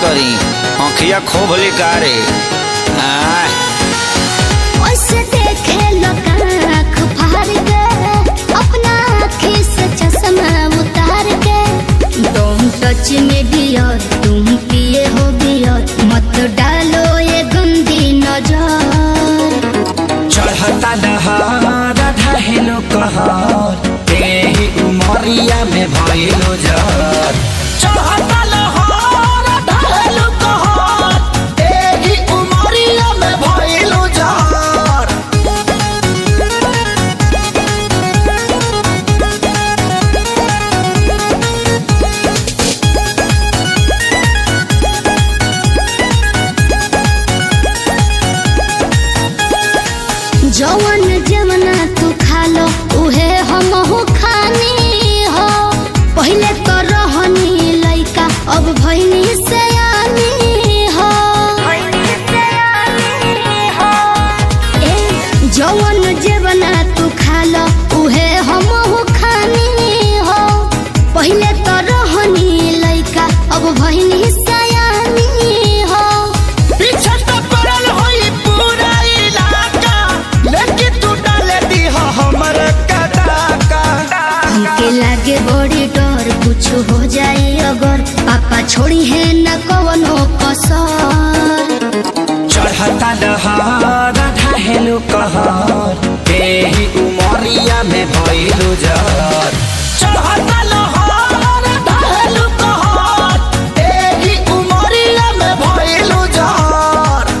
करी आँखिया खोभली कारे देखे लोग आँख फाड़ के अपना आँखी से चश्मा उतार के तुम टच में डियर तुम पिए हो बियर मत डालो ये गंदी नजर। चढ़ता दहार ढहेलो कहर तेही उमरिया में भइलो जर। चढ़ता लहर ढहेलो कहर तेही उमरिया में भइलो जर। जवन जमना तू खा लो उहे हमहू खानी हो। पहले तो रहनी लइका अब भइनी सयानी हो। जवन जमना तू खा लो उहे हमहू खानी हो। पहले तो रहनी लइका अब भइनी सयानी हो। पीछे तो पड़ल होई पूरा इलाका लेकिन तू डाले दी हो हमर कदाका। हमके लागे बड़ी डर कुछ हो जाए अगर पापा छोड़ी है न कवनो कसर। चढ़ता दहार ढहेलो कहर तेही उमरिया में भइलो जर। चढ़ता लहर ढहेलो कहर तेही उमरिया में भइलो जर।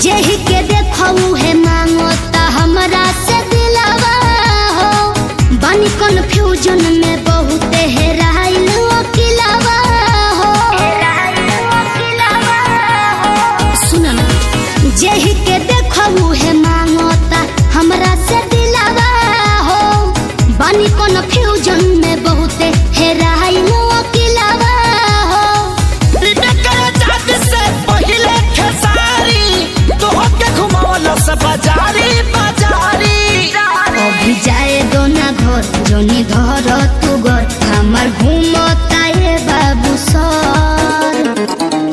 जेही के देखऊ है मांगो ता हमरा से दिलावा हो। बानी कन्फ्यूजन में बहुत हेराइल अकेलावा हो। सुनो ना जेही के देखऊ है मांगो ता हमरा से दिलावा हो। बानी कन्फ्यूजन में बहुत हेराइल अकेलावा हो। अभी जाए दो ना घर जोनी धर तू घर हमार घूमता ये बाबू सर।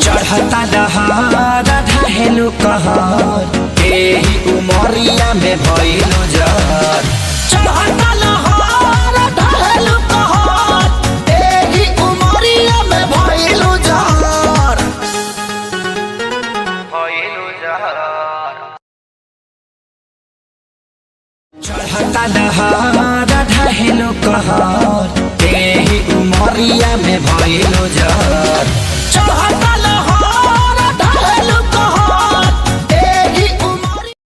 चढ़ता दहार ढहेलो कहर तेही उमरिया में भइलो जर। चढ़ता लहर ढहेलो कहर तेही उमरिया में भइलो जर। भइलो जर। चढ़ता दहार ढहेलो कहर तेही उमरिया में भइलो जर। चढ़ता